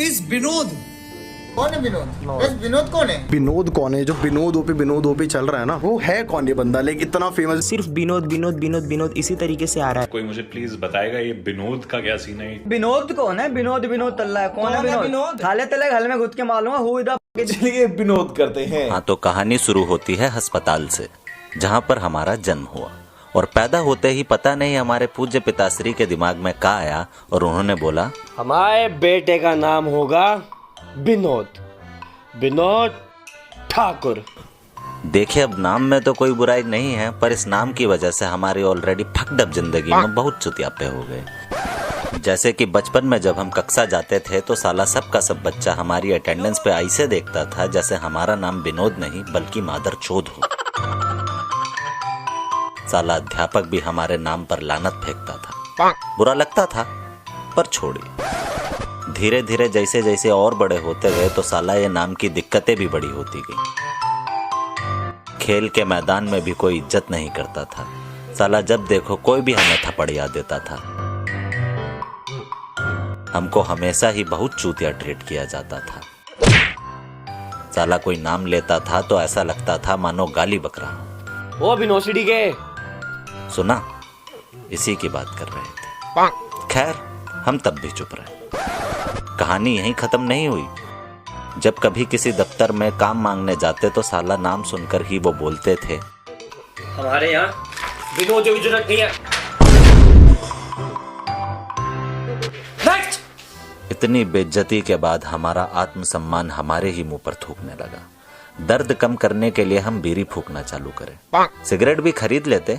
Is Vinod? कौन है विनोद? बस विनोद कौन है? विनोद कौन है? जो विनोद ओपी चल रहा है ना, वो है कौन ये बंदा? लेकिन इतना फेमस सिर्फ विनोद विनोद विनोद विनोद इसी तरीके से आ रहा है। कोई मुझे प्लीज बताएगा ये विनोद का क्या सीन है? विनोद कौन है? विनोद विनोद तल्ला है। कौन है विनोद? खाले तले घर में घुस के मालूम है हु इधर। चलिए विनोद करते हैं। हाँ, तो कहानी शुरू होती है अस्पताल से, जहाँ पर हमारा जन्म हुआ। और पैदा होते ही पता नहीं हमारे पूज्य पिताश्री के दिमाग में क्या आया और उन्होंने बोला, हमारे बेटे का नाम होगा विनोद, विनोद ठाकुर। देखिए अब नाम में तो कोई बुराई नहीं है, पर इस नाम की वजह से हमारी ऑलरेडी फकडअप जिंदगी में बहुत चुतियापे हो गए। जैसे कि बचपन में जब हम कक्षा जाते थे तो साला सब का सब बच्चा हमारी अटेंडेंस पे ऐसे देखता था जैसे हमारा नाम विनोद नहीं बल्कि मादर चोद हो। साला अध्यापक भी हमारे नाम पर लानत फेंकता था। बुरा लगता था पर छोड़ी। धीरे धीरे जैसे जैसे और बड़े होते गए तो साला ये नाम की दिक्कतें भी बड़ी होती गई। खेल के मैदान में भी कोई इज्जत नहीं करता था। साला जब देखो कोई भी हमें थपड़िया देता था। हमको हमेशा ही बहुत चूतिया ट्रीट किया जाता था। साला कोई नाम लेता था तो ऐसा लगता था मानो गाली बक रहा हो। ओ विनोसिटी के सुना, इसी की बात कर रहे थे। खैर हम तब भी चुप रहे। कहानी यहीं खत्म नहीं हुई। जब कभी किसी दफ्तर में काम मांगने जाते तो साला नाम सुनकर ही वो बोलते थे, हमारे यहाँ विनोद की जरूरत नहीं है। इतनी बेइज्जती के बाद हमारा आत्मसम्मान हमारे ही मुंह पर थूकने लगा। दर्द कम करने के लिए हम बीड़ी फूकना चालू करें। सिगरेट भी खरीद लेते,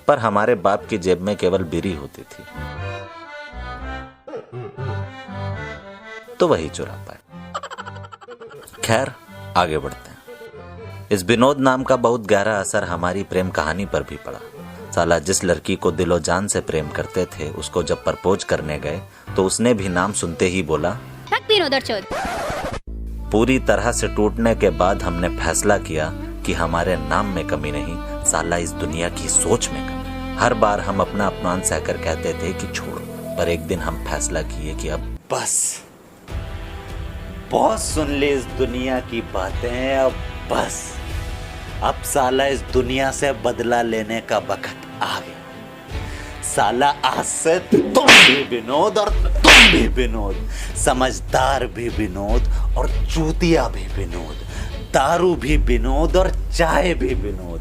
पर हमारे बाप की जेब में केवल बीड़ी होती थी तो वही चुरा पाए। खैर आगे बढ़ते हैं। इस विनोद नाम का बहुत गहरा असर हमारी प्रेम कहानी पर भी पड़ा। साला जिस लड़की को दिलो जान से प्रेम करते थे उसको जब प्रपोज करने गए तो उसने भी नाम सुनते ही बोला, पूरी तरह से टूटने के बाद हमने फैसला किया कि हमारे नाम में कमी नहीं, साला इस दुनिया की सोच में कमी। हर बार हम अपना अपमान सहकर कहते थे कि छोड़ो, पर एक दिन हम फैसला किए कि अब बस, बहुत सुन ली इस दुनिया की बातें, अब बस, अब साला इस दुनिया से बदला लेने का वक्त आ गया। साला आज से तुम भी विनोद और तुम भी विनोद, समझदार भी विनोद और चूतिया भी विनोद, दारू भी विनोद और चाय भी विनोद,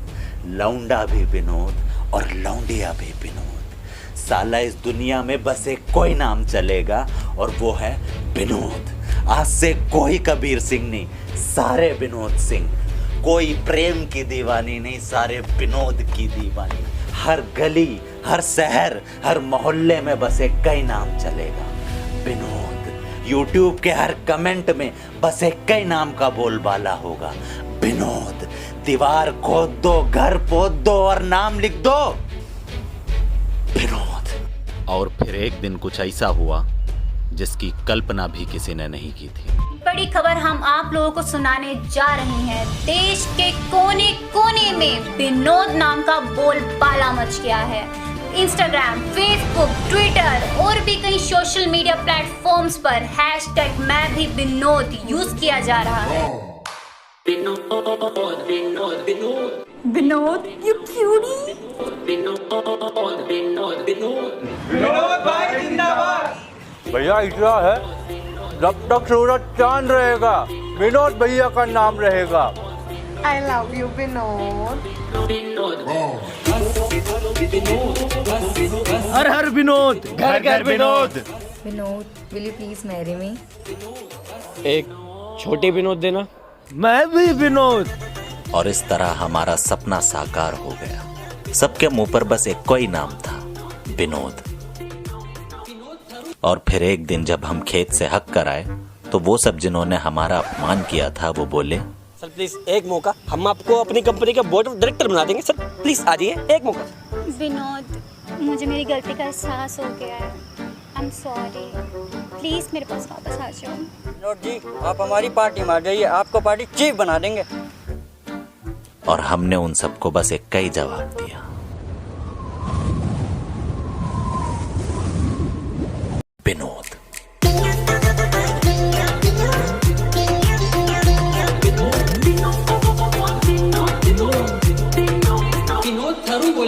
लौंडा भी विनोद और लौंडिया भी विनोद। साला इस दुनिया में बस एक कोई नाम चलेगा और वो है विनोद। आज से कोई कबीर सिंह नहीं, सारे विनोद सिंह। कोई प्रेम की दीवानी नहीं, सारे विनोद की दीवानी। हर गली, हर शहर, हर मोहल्ले में बस एक कई नाम चलेगा, विनोद। यूट्यूब के हर कमेंट में बस एक कई नाम का बोलबाला होगा, विनोद। दीवार खोद दो, घर पोत दो और नाम लिख दो, विनोद। और फिर एक दिन कुछ ऐसा हुआ जिसकी कल्पना भी किसी ने नहीं की थी। बड़ी खबर हम आप लोगों को सुनाने जा रहे हैं। देश के कोने कोने में विनोद नाम का बोलबाला मच गया है। इंस्टाग्राम, फेसबुक, ट्विटर और भी कई सोशल मीडिया प्लेटफॉर्म्स पर हैशटैग मैं भी विनोद यूज किया जा रहा है। Vinod you cutie. विनोद भाई जिंदाबाद। भैया इतना है, जब तक सूरज चांद रहेगा विनोद भैया का नाम रहेगा। I love you Vinod. हर हर विनोद, घर घर Vinod. Vinod will you please marry me? एक छोटे विनोद देना, मैं भी विनोद। और इस तरह हमारा सपना साकार हो गया। सबके मुंह पर बस एक कोई नाम था, विनोद। और फिर एक दिन जब हम खेत से हक कर आए तो वो सब जिन्होंने हमारा अपमान किया था वो बोले, सर प्लीज एक मौका, हम आपको अपनी कंपनी का बोर्ड ऑफ डायरेक्टर बना देंगे। सर प्लीज आ जाइए, एक मौका। विनोद, मुझे मेरी गलती का एहसास हो गया है। आई एम सॉरी, प्लीज मेरे पास वापस आ जाओ। विनोद जी आप हमारी पार्टी में आ जाइए, आपको पार्टी चीफ बना देंगे। और हमने उन सबको बस एक ही जवाब दिया, विनोद। थारू बोल